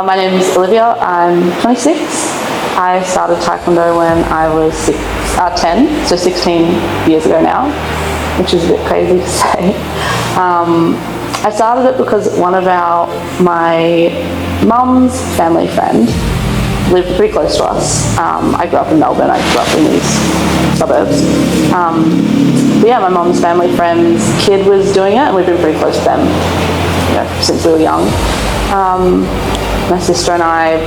My name is Olivia. I'm 26. I started Taekwondo when I was 10, so 16 years ago now, which is a bit crazy to say. I started it because one of my mum's family friend lived pretty close to us. I grew up in Melbourne. I grew up in these suburbs. But yeah, my mum's family friend's kid was doing it, and we've been pretty close to them, since we were young. My sister and I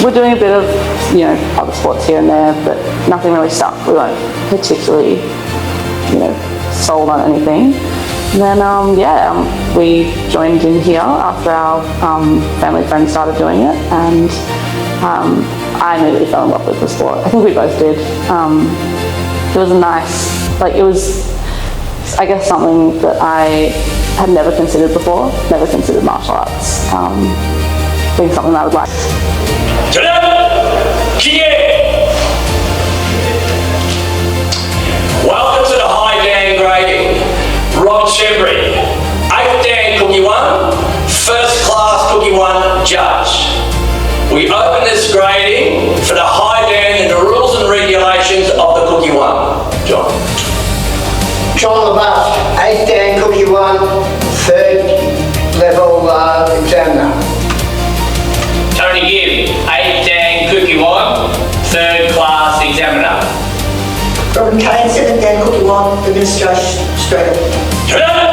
were doing a bit of, other sports here and there, but nothing really stuck. We weren't particularly, sold on anything. And then, we joined in here after our family friend started doing it, and I immediately fell in love with the sport. I think we both did. It was a nice, it was, I guess, something that I had never considered before, never considered martial arts, being something I would like. Welcome to the high Dan grading. Rob Schembri, 8th Dan Cookie 1, first class Cookie 1 judge. We open this grading for the high Dan and the rules and regulations of the Cookie 1. John. John LaBasse, 8th Dan Cookie 1, 3rd level examiner. Tony Gibb, 8th Dan Cookie 1, 3rd class examiner. Robin Kane, 7th Dan Cookie 1, administration straight. Done.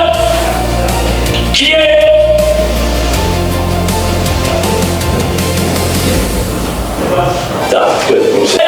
Good.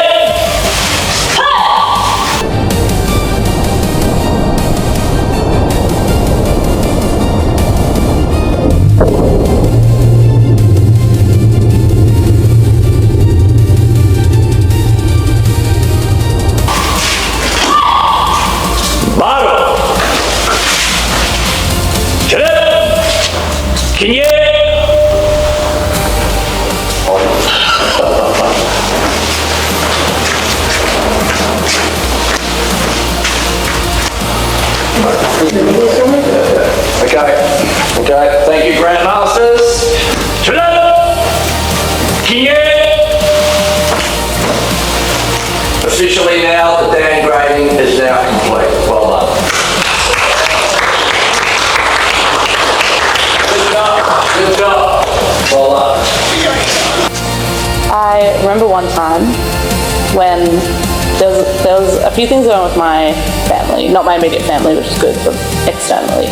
Okay, thank you, Grandmasters. Officially now, the Dan grading is now complete. Well done. Good job. Well done. I remember one time when there was a few things going on with my family, not my immediate family, which is good, but externally.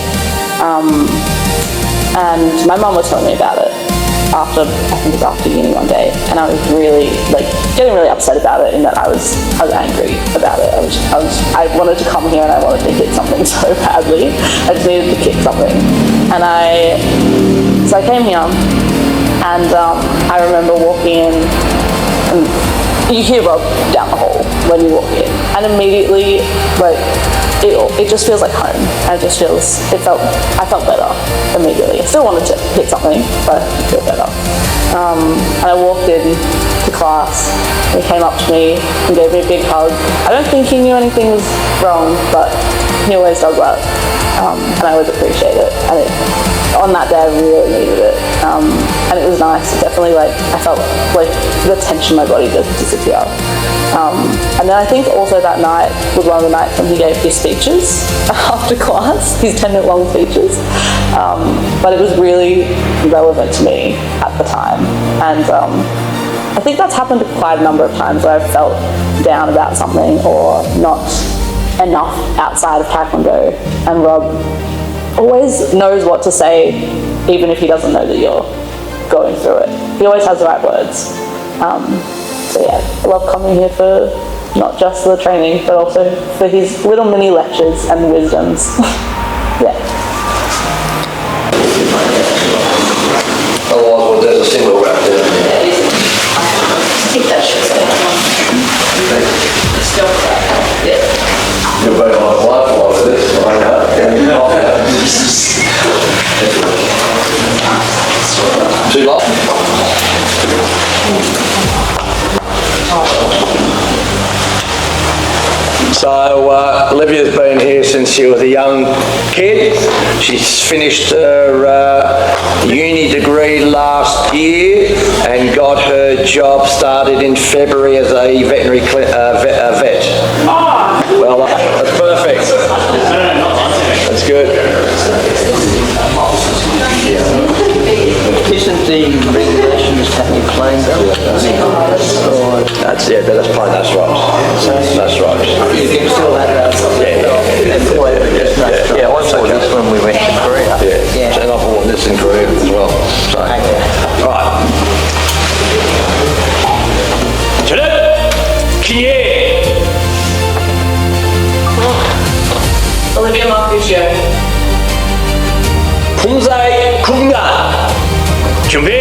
And my mum was telling me about it after uni one day, and I was really getting really upset about it, in that I was angry about it. I wanted to come here and I wanted to hit something so badly. I just needed to kick something, and so I came here, and I remember walking in, and you hear Rob down the hall when you walk in, and immediately it just feels like home. And I felt better immediately. I still wanted to hit something, but I feel better. And I walked in to class, and he came up to me and gave me a big hug. I don't think he knew anything was wrong, but he always does that, and I always appreciate it. And on that day, I really needed it, and it was nice. Definitely, I felt like the tension in my body just disappear. And then I think also that night was one of the nights when he gave his speeches after class, his 10-minute long speeches. But it was really relevant to me at the time. And I think that's happened quite a number of times where I've felt down about something or not enough outside of Taekwondo. And Rob always knows what to say, even if he doesn't know that you're going through it. He always has the right words. So yeah, I love coming here for not just the training, but also for his little mini lectures and wisdoms. Yeah. Otherwise, there's a single wrap there. I think that should say You're very on life for this, I know. Too long? So Olivia's been here since since she was a young kid. She's finished her uni degree last year and got her job started in February as a veterinary vet. Well, that's perfect. That's good. Isn't the regulation just having a plain belt? That's right. That's right. You can still have that. Yeah, I saw this when we went to Korea. Yeah. And I've worn this in Korea as well. So, right. Olivia Marcusio. 풍사의 군간 준비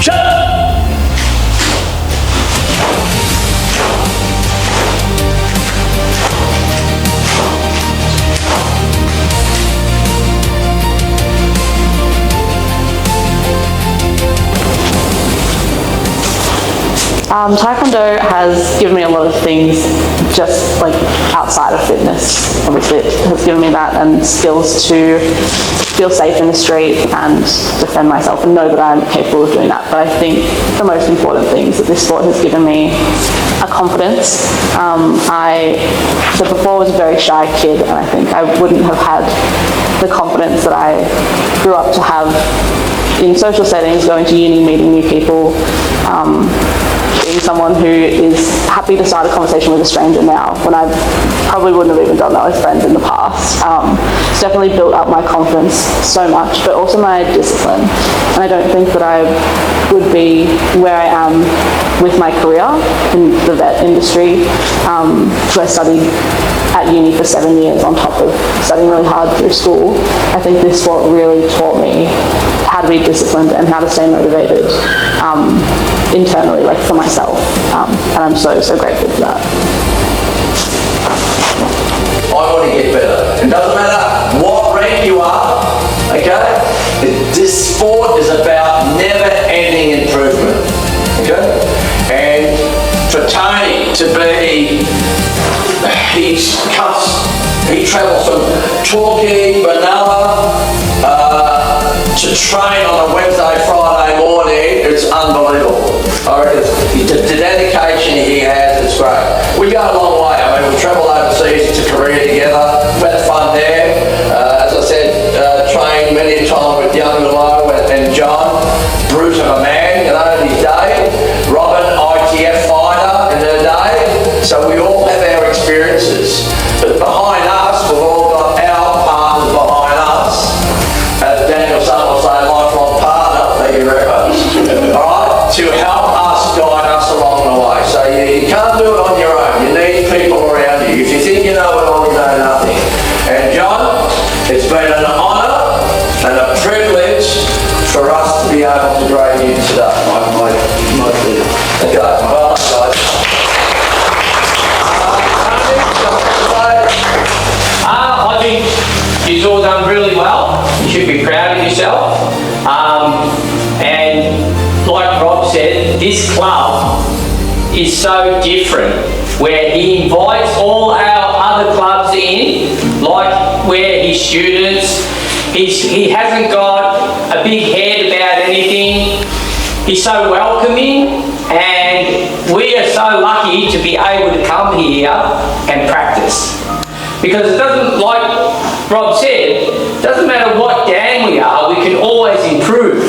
샷! Taekwondo has given me a lot of things just like outside of fitness. Obviously it has given me that and skills to feel safe in the street and defend myself and know that I'm capable of doing that. But I think the most important thing is that this sport has given me a confidence. I said before, was a very shy kid, and I think I wouldn't have had the confidence that I grew up to have in social settings, going to uni, meeting new people, being someone who is happy to start a conversation with a stranger now, when I probably wouldn't have even done that with friends in the past. It's definitely built up my confidence so much, but also my discipline. And I don't think that I would be where I am with my career in the vet industry, where I studied at uni for 7 years on top of studying really hard through school. I think this sport really taught me how to be disciplined and how to stay motivated internally, like for myself. And I'm so, so grateful for that. I want to get better. It doesn't matter what rank you are, okay? This sport is about never-ending improvement, okay? And for Tony to be, he travels from Torquay, Benalla, to train on a Wednesday, Friday morning. It's unbelievable. The dedication he has is great. We go a long way. I mean, we travel overseas to Korea together. We had fun there. As I said, trained many a time with young Lo and John. Brute of a man, you know, in his day. Robin, ITF fighter in her day. So we all have our experiences. But behind us, we've all got our partners behind us. As Daniel Son will say, lifelong partner, thank you very much. Alright, to help us, guide us along the way. So you can't do it on your own. You need people around you. If you think you know it all, you know nothing. And John, it's been an honour and a privilege for us to be able to grade you today. My pleasure. Okay, well done, guys. I think you've all done really well. You should be proud of yourself. And like Rob said, this club is so different, where he invites all our other clubs in, like where his students. He hasn't got a big head about anything. He's so welcoming, and we are so lucky to be able to come here and practice. Because it doesn't, like Rob said, it doesn't matter what gang we are, we can always improve.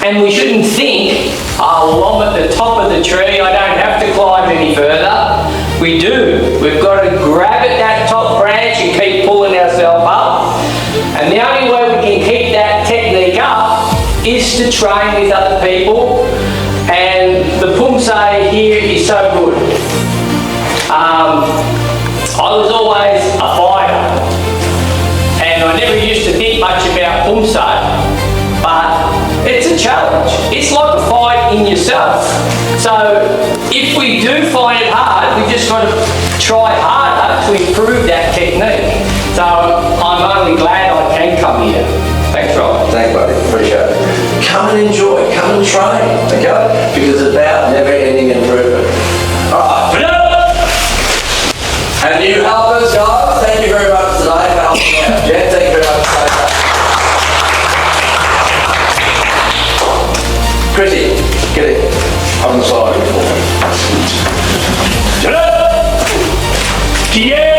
And we shouldn't think, oh, well, I'm at the top of the tree, I don't have to climb any further. We do. We've got to grab at that top branch and keep pulling ourselves up. And the only way we can keep that technique up is to train with other people. And the Pumse here is so good. I was always a fighter, and I never used to think much about Pumse, but it's a challenge. It's like a fight in yourself. So if we do find it hard, we just got to try harder to improve that technique. So I'm only glad I can come here. Thanks, Rob. Thanks, buddy. Appreciate it. Come and enjoy. Come and train, okay? Because it's about never-ending improvement. All right. Chrissy, get it on the side for me. Shut up! Yeah!